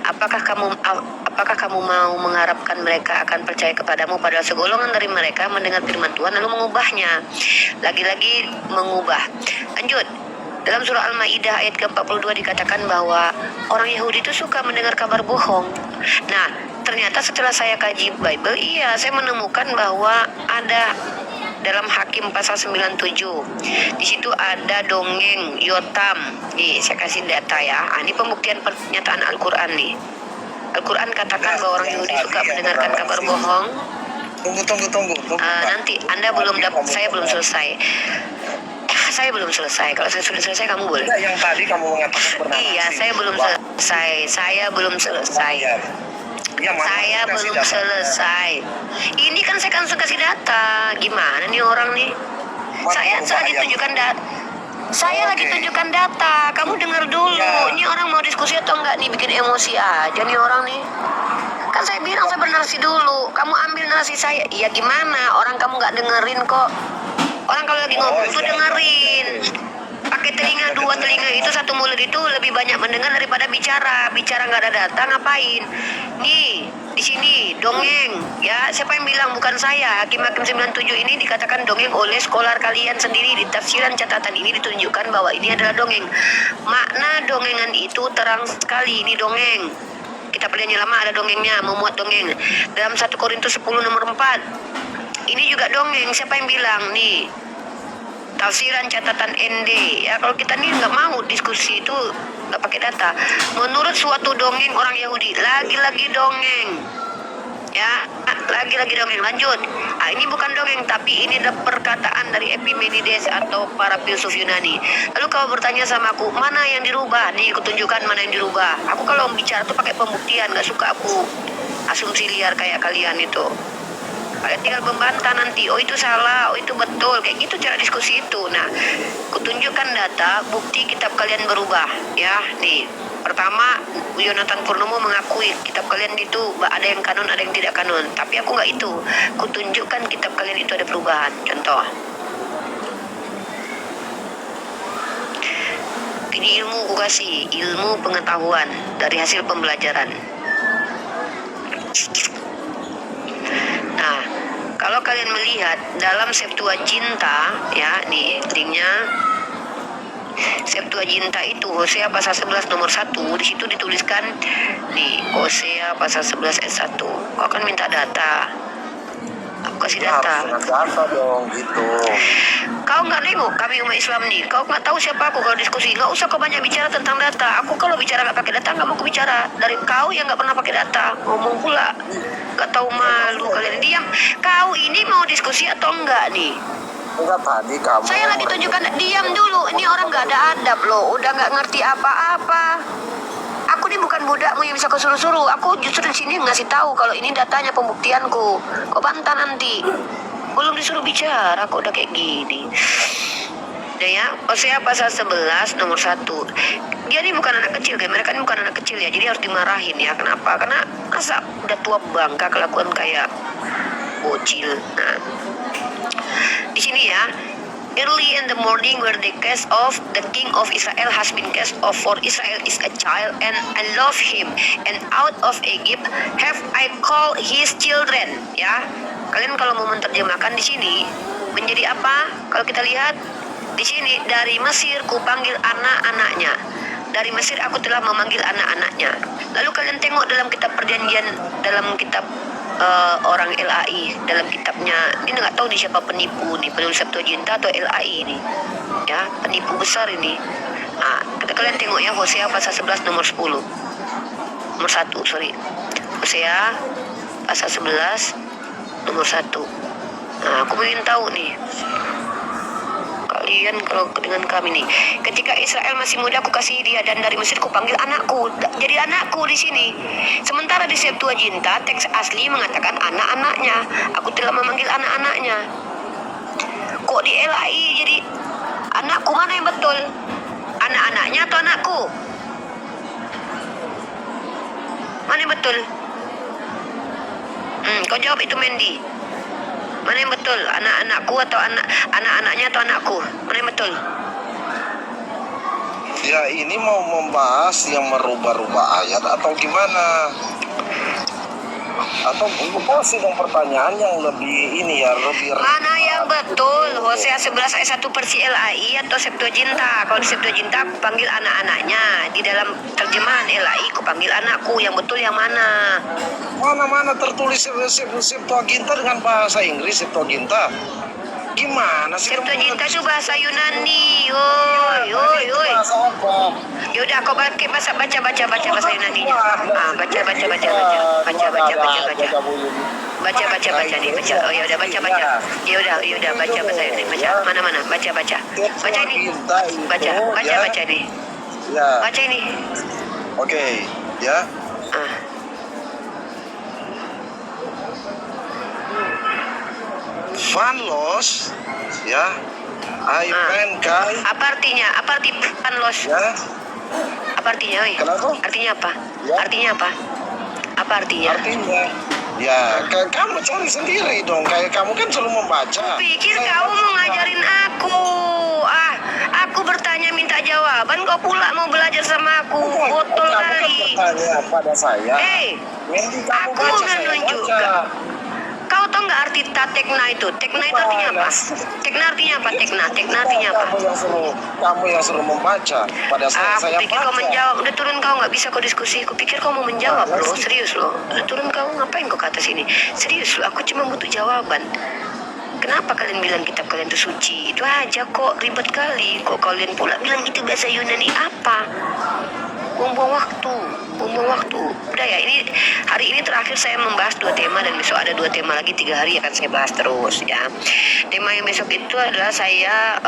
Apakah kamu mau mengharapkan mereka akan percaya kepadamu padahal segolongan dari mereka mendengar firman Tuhan lalu mengubahnya? Lagi-lagi mengubah. Lanjut. Dalam surah Al-Maidah ayat ke-42 dikatakan bahwa orang Yahudi itu suka mendengar kabar bohong. Nah, ternyata setelah saya kaji Bible, saya menemukan bahwa ada dalam Hakim pasal 97. Di situ ada dongeng Yotam. Nih, saya kasih data ya. Ini pembuktian pernyataan Al-Qur'an nih. Al-Qur'an katakan bahwa orang Yahudi suka mendengarkan kabar bohong. Tunggu. Nanti Anda belum saya belum selesai. Saya belum selesai. Kalau saya sudah selesai kamu boleh. Tidak, yang tadi kamu mengatakan bernarasi. Iya, saya belum selesai. Saya belum selesai. Saya belum selesai. Ini kan saya langsung kasih data. Gimana nih orang nih? Saya lagi tunjukkan data. Saya lagi tunjukkan data. Kamu dengar dulu. Ini orang mau diskusi atau enggak nih? Bikin emosi aja nih orang nih. Kan saya bilang saya bernarasi dulu. Kamu ambil narasi saya. Iya gimana? Orang kamu nggak dengerin kok. Orang kalau lagi ngomong tuh dengerin. Pakai telinga, 2 telinga itu, 1 mulut itu lebih banyak mendengar daripada bicara. Bicara nggak ada data ngapain? Nih, di sini dongeng ya. Siapa yang bilang? Bukan saya. Hakim-Hakim 97 ini dikatakan dongeng oleh skolar kalian sendiri. Di tafsiran catatan ini ditunjukkan bahwa ini adalah dongeng. Makna dongengan itu terang sekali. Ini dongeng. Kitab Perjanjian Lama ada dongengnya, memuat dongeng. Dalam 1 Korintus 10 nomor 4. Ini juga dongeng. Siapa yang bilang? Nih, tafsiran catatan ND ya. Kalau kita nih nggak mau diskusi itu nggak pakai data. Menurut suatu dongeng orang Yahudi, lagi-lagi dongeng ya, lagi-lagi dongeng. Lanjut. Ini bukan dongeng, tapi ini adalah perkataan dari Epimenides atau para filsuf Yunani. Lalu kau bertanya sama aku, mana yang dirubah? Nih, aku tunjukkan mana yang dirubah. Aku kalau bicara tuh pakai pembuktian, nggak suka aku asumsi liar kayak kalian itu. Kalian tinggal membantah nanti, oh itu salah, oh itu betul, kayak gitu cara diskusi itu. Nah, kutunjukkan data, bukti kitab kalian berubah, ya. Nih, pertama, Yonatan Purnomo mengakui kitab kalian itu ada yang kanon, ada yang tidak kanon. Tapi aku nggak itu. Kutunjukkan kitab kalian itu ada perubahan. Contoh. Ini ilmu ku kasih, ilmu pengetahuan dari hasil pembelajaran. Nah, kalau kalian melihat dalam Septuaginta ya, nih linknya Septuaginta itu Hosea pasal 11 nomor 1, di situ dituliskan nih Hosea pasal 11 ayat 1. Kau akan minta data. Aku kasih data. Data dong gitu. Kau nggak nengok kami umat Islam nih. Kau nggak tahu siapa aku kalau diskusi. Nggak usah kau banyak bicara tentang data. Aku kalau bicara nggak pakai data nggak mau aku bicara. Dari kau yang nggak pernah pakai data ngomong pula. Nggak tahu malu kalian. Diam. Kau ini mau diskusi atau enggak nih? Enggak, tadi kamu. Saya lagi tunjukkan. Diam dulu. Ini orang nggak ada adab loh. Udah nggak ngerti apa-apa. Aku ini bukan budakmu yang bisa kau suruh-suruh. Aku justru di sini ngasih tahu kalau ini datanya, pembuktianku. Kau bantah nanti. Belum disuruh bicara kok udah kayak gini. Nah ya, Hosea pasal 11 nomor 1. Dia ini bukan anak kecil kan? Mereka ini bukan anak kecil ya. Jadi harus dimarahin ya. Kenapa? Karena masa udah tua bangka kelakuan kayak bocil. Nah, di sini ya. Early in the morning where the case of the king of Israel has been cast off, for Israel is a child and I love him, and out of Egypt have I called his children. Ya, kalian kalau mau menerjemahkan di sini menjadi apa? Kalau kita lihat di sini, dari Mesir ku panggil anak-anaknya. Dari Mesir aku telah memanggil anak-anaknya. Lalu kalian tengok dalam kitab perjanjian, dalam kitab orang LAI, dalam kitabnya, ini nggak tahu nih siapa penipu nih, penulis Septuaginta atau LAI ini ya, penipu besar ini. Nah, kalian tengok ya, Hosea pasal 11 nomor 10 nomor 1, Hosea pasal 11 nomor 1. Nah, aku ingin tahu nih kalian kalau dengan kami nih, ketika Israel masih muda aku kasih dia, dan dari Mesir ku panggil anakku. Jadi anakku di sini. Sementara di Septuaginta teks asli mengatakan anak-anaknya. Aku telah memanggil anak-anaknya. Kok di LAI jadi anakku? Mana yang betul? Anak-anaknya atau anakku? Mana yang betul? Kau jawab itu, Mandy. Mana yang betul? Anak-anakku atau anak-anaknya atau anakku? Mana yang betul? Ya ini mau membahas yang merubah-rubah ayat atau gimana? Atau membahas dong pertanyaan yang lebih ini ya, lebih Mana yang betul? Hosea 11 ayat 1 versi LAI atau Septuaginta? Kalau di Septuaginta aku panggil anak-anaknya. Di dalam terjemahan LAI aku panggil anakku. Yang betul yang mana? mana tertulis Septuaginta dengan bahasa Inggris Septuaginta. Gimana sih? Septuaginta itu bahasa Yunani. Yoi. Bahasa apa? Yaudah aku pakai baca bahasa Yunaninya. Baca nih, baca. Oh ya udah baca. Ya udah baca bahasa Yunani. Baca. Mana? Baca. Baca ini. Baca nih. Ya. Baca ini. Oke, ya. Van los, ya. Kai. Apa artinya? Apa arti panlos? Ya. Apa artinya, oi? Kenapa? Artinya apa? Ya. Artinya apa? Apa artinya? Artinya, ya kamu cari sendiri dong. Kayak kamu kan selalu membaca. Pikir kamu mau ngajarin aku. Aku bertanya minta jawaban, kau pula mau belajar sama aku. Botol Kamu kan kali. bertanya pada saya. Wendy, kamu Aku baca, saya menunjukkan. baca. Kau tahu nggak arti tekna itu? Tekna itu artinya apa? Tekna artinya apa? Tekna artinya apa? Kamu yang suruh membaca pada saya. Aku pikir baca. kau menjawab. Udah turun kau nggak bisa kau diskusi. Aku pikir kau mau menjawab loh. Serius loh. Udah turun kau ngapain kau ke atas ini? Serius loh. Aku cuma butuh jawaban. Kenapa kalian bilang kitab kalian itu suci? Itu aja kok, ribet kali. Kok kalian pula bilang itu bahasa Yunani apa? Buang-buang waktu. Udah ya, ini hari ini terakhir saya membahas 2 tema dan besok ada 2 tema lagi, 3 hari akan saya bahas terus ya. Tema yang besok itu adalah saya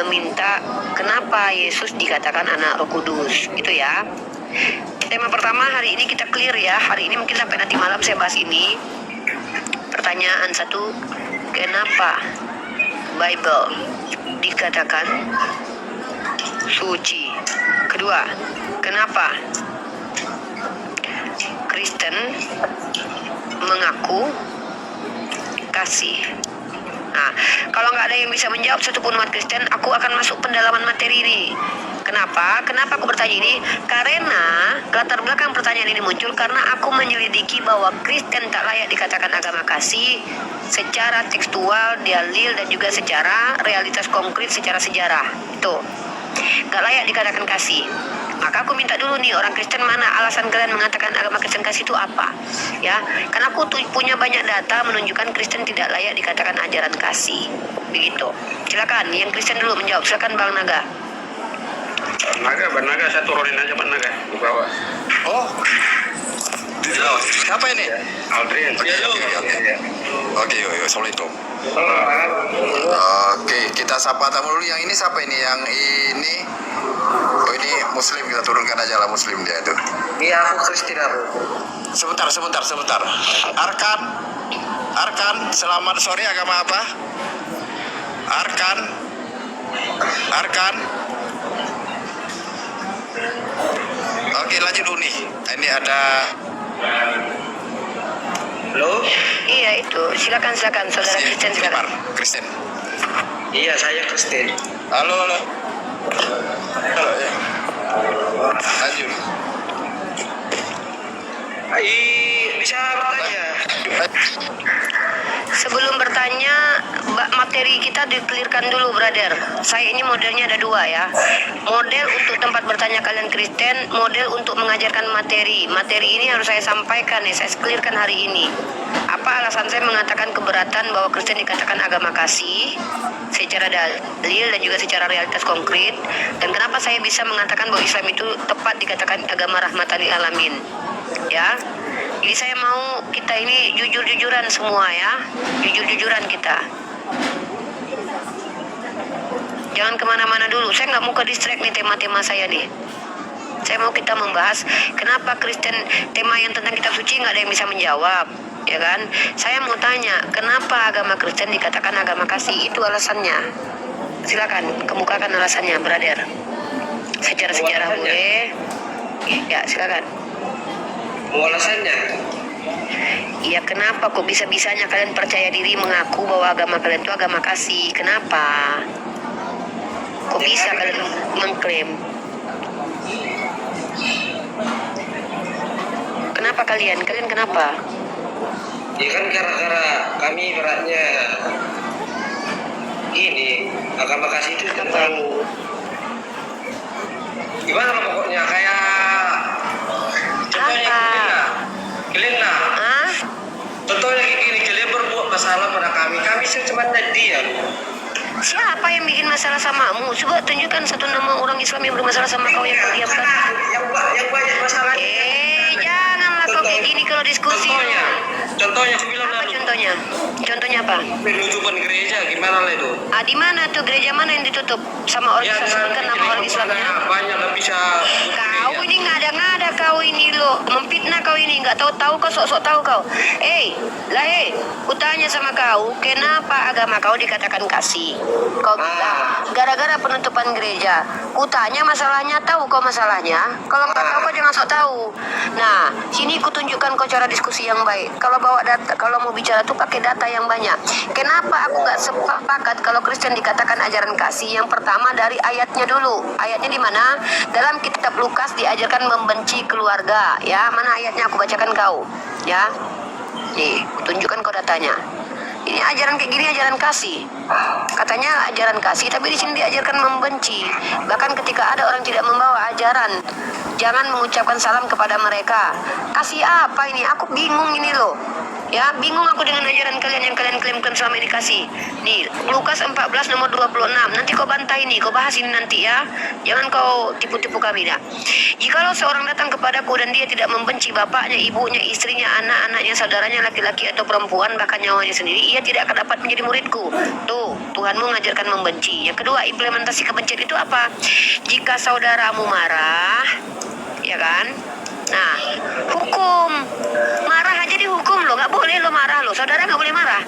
meminta kenapa Yesus dikatakan anak Roh Kudus, itu ya. Tema pertama hari ini kita clear ya. Hari ini mungkin sampai nanti malam saya bahas ini. Pertanyaan 1, kenapa Bible dikatakan suci? Kedua, kenapa Kristen mengaku kasih? Nah, kalau nggak ada yang bisa menjawab satupun umat Kristen, aku akan masuk pendalaman materi ini. Kenapa aku bertanya ini? Karena latar belakang pertanyaan ini muncul karena aku menyelidiki bahwa Kristen tak layak dikatakan agama kasih secara tekstual, dalil, dan juga secara realitas konkret, secara sejarah. Itu gak layak dikatakan kasih. Maka aku minta dulu nih orang Kristen, mana alasan kalian mengatakan agama Kristen kasih itu apa? Ya, karena aku punya banyak data menunjukkan Kristen tidak layak dikatakan ajaran kasih. Begitu. Silakan, yang Kristen dulu menjawab. Silakan Bang Naga. Bang Naga, saya turunin aja Bang Naga di bawah. Oh, siapa ini? Aldrin. Oke, assalamualaikum. Oke, kita sapa tamu dulu. Yang ini siapa ini? Yang ini, oh ini Muslim, kita turunkan aja lah Muslim dia itu. Iya, aku Kristen. Sebentar. Arkan, selamat sore, agama apa? Arkan. Oke, lanjut dulu nih. Ini ada. Halo? Iya itu, silakan saudara Kristen silakan. Kristen. Iya, saya Kristen. Halo. Ya. Lanjut. Bisa bertanya? Sebelum bertanya, materi kita dikelirkan dulu, brother. Saya ini modelnya ada 2 ya. Model untuk tempat bertanya kalian Kristen, model untuk mengajarkan materi. Materi ini harus saya sampaikan nih, saya kelirkan hari ini. Apa alasan saya mengatakan keberatan bahwa Kristen dikatakan agama kasih secara dalil dan juga secara realitas konkret, dan kenapa saya bisa mengatakan bahwa Islam itu tepat dikatakan agama rahmatan lil alamin. Ya. Jadi saya mau kita ini jujur-jujuran semua ya. Jujur-jujuran kita. Jangan kemana-mana dulu. Saya nggak mau ke distract nih tema-tema saya nih. Saya mau kita membahas kenapa Kristen, tema yang tentang kitab suci nggak ada yang bisa menjawab. Ya kan? Saya mau tanya, kenapa agama Kristen dikatakan agama kasih? Itu alasannya. Silakan, kemukakan alasannya, brother. Secara sejarah boleh. Ya, silakan. Alasannya? Iya, kenapa kok bisa-bisanya kalian percaya diri mengaku bahwa agama kalian itu agama kasih? Kenapa? Kok bisa kalian mengklaim? Kenapa kalian? Kalian kenapa? Ya kan gara-gara kami beratnya ini agama kasih itu kan terlalu gimana lah pokoknya kayak contohnya kalian lah Hah? contohnya kayak gini kalian berbuat masalah pada kami cuma diam. Siapa yang bikin masalah samamu? Coba tunjukkan satu nama orang Islam yang bermasalah sama kau yang kau diamkan. yang banyak masalah Janganlah kau kayak gini kalau diskusi. contohnya aku bilang Apa contohnya? Contohnya apa? penutupan gereja gimana lah itu Di mana tuh gereja mana yang ditutup sama orang Islam? Sebutkan nama orang Islamnya. banyak yang bisa Kau ini ngada-ngada kau ini lo, memfitnah kau ini, nggak tahu kau sok-sok tahu kau. Kutanya sama kau, kenapa agama kau dikatakan kasih? Kau bilang gara-gara penutupan gereja. Kutanya masalahnya, tahu kau masalahnya? Kalau nggak tahu kau jangan sok tahu. Nah, sini kutunjukkan kau cara diskusi yang baik. Kalau bawa data, kalau mau bicara tuh pakai data yang banyak. Kenapa aku nggak sepakat kalau Kristen dikatakan ajaran kasih? Yang pertama dari ayatnya dulu. Ayatnya di mana? Dalam kitab Lukas diajarkan membenci keluarga. Ya, mana ayatnya aku bacakan kau. Ya, nih, tunjukkan kau datanya. Ini ajaran kayak gini ajaran kasih. Katanya ajaran kasih, tapi di sini diajarkan membenci. Bahkan ketika ada orang tidak membawa ajaran, jangan mengucapkan salam kepada mereka. Kasih apa ini? Aku bingung ini loh. Ya, bingung aku dengan ajaran kalian yang kalian klaimkan selama ini kasih. Nih, Lukas 14 nomor 26. Nanti kau bantah ini, kau bahas ini nanti ya. Jangan kau tipu-tipu kami dah. Jikalau seorang datang kepadaku dan dia tidak membenci bapaknya, ibunya, istrinya, anak-anaknya, saudaranya laki-laki atau perempuan, bahkan nyawanya sendiri, ia tidak akan dapat menjadi muridku. Tuh, Tuhanmu mengajarkan membenci. Yang kedua, implementasi kebencian itu apa? Jika saudaramu marah, ya kan? Nah, hukum. Marah aja dihukum loh, nggak boleh lo marah lo. Saudara nggak boleh marah.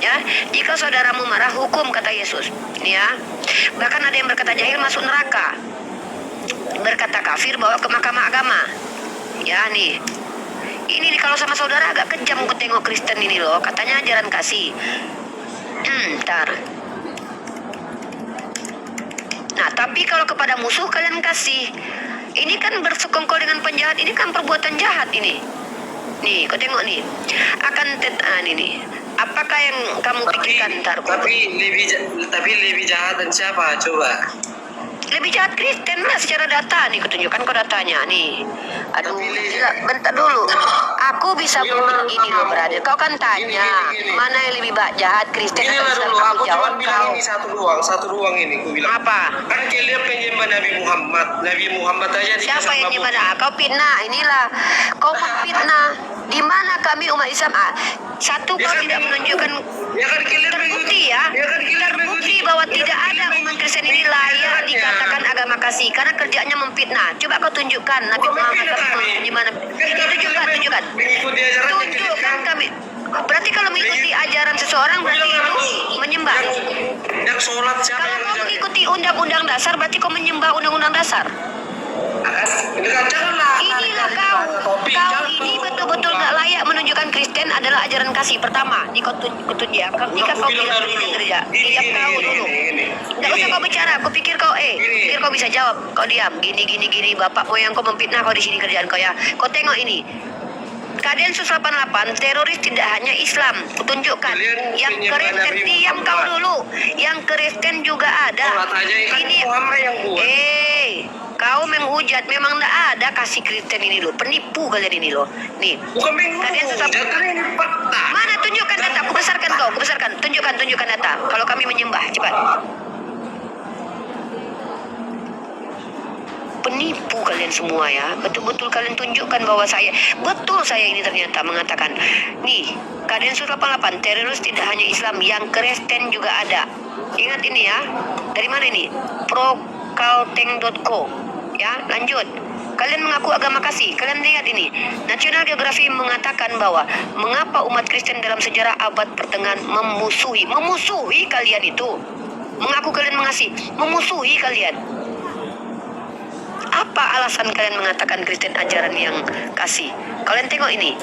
Ya, jika saudaramu marah, hukum kata Yesus. Ya, bahkan ada yang berkata jahil masuk neraka, berkata kafir bawa ke mahkamah agama. Ya nih, ini nih kalau sama saudara agak kejam ku tengok Kristen ini loh. Katanya ajaran kasih. Ntar. Nah, tapi kalau kepada musuh kalian kasih. Ini kan bersekongkol dengan penjahat. Ini kan perbuatan jahat ini. Nih, kau tengok nih. Ini nih. Apakah yang kamu pikirkan ntar? Tapi lebih jahat dan siapa? Coba. Lebih jahat Kristen lah secara data nih. Kutunjukkan kau datanya nih. Aduh, gila, bentar dulu. Aku bisa buktiin ini loh, brother. Kau kan tanya mana yang lebih jahat Kristen atau Inilah Islam? dulu, Aku aku jawab cuma bilang kau. ini satu doang ini, aku bilang. Apa? Kan kalian penyembah Nabi Muhammad aja di Siapa yang nyembah? Kau fitnah. Inilah kau memfitnah. Di mana kami umat Islam? Satu kau tidak menunjukkan ya kan kalian terbukti ya. Terbukti bahwa tidak ada umat Kristen ini layak dikatakan agama kasih karena kerjanya memfitnah. Coba kau tunjukkan Nabi Muhammad menyembah. Tunjukkan. Mengikuti ajarannya Tunjukkan kami. Berarti kalau mengikuti ajaran seseorang berarti itu menyembah. yang sholat siapa Kalau yang kau jaga? mengikuti undang-undang dasar berarti kau menyembah undang-undang dasar. Janganlah. Inilah kau ini betul-betul gak layak menunjukkan Kristen adalah ajaran kasih. Pertama, ini kau tunjuk. Jika kau tidak mendidik gereja, diam kau dulu. Tidak usah kau bicara. Aku pikir kau pikir kau bisa jawab. Kau diam. Gini. Bapak moyang kau memfitnah kau di sini kerjaan kau ya. Kau tengok ini. Kaden 188 teroris tidak hanya Islam. Kutunjukkan. Yang Kristen diam kau dulu. Yang Kristen juga ada. Ini yang buat. Kau menghujat, memang tidak ada kasih Kristen ini loh. Penipu kalian ini loh. Nih. Bukan Kalian menghujat, ini fakta. Mana tunjukkan data? Aku besarkan kau, tunjukkan data. Kalau kami menyembah, cepat. Penipu kalian semua ya. Betul-betul kalian tunjukkan bahwa saya ini ternyata mengatakan, nih, Kaden 188 teroris tidak hanya Islam, yang Kristen juga ada. Ingat ini ya. Dari mana ini? Prokalteng.co. Ya, lanjut. Kalian mengaku agama kasih. Kalian lihat ini. National Geographic mengatakan bahwa mengapa umat Kristen dalam sejarah abad pertengahan memusuhi kalian itu. Mengaku kalian mengasihi, memusuhi kalian. Apa alasan kalian mengatakan Kristen ajaran yang kasih? Kalian tengok ini.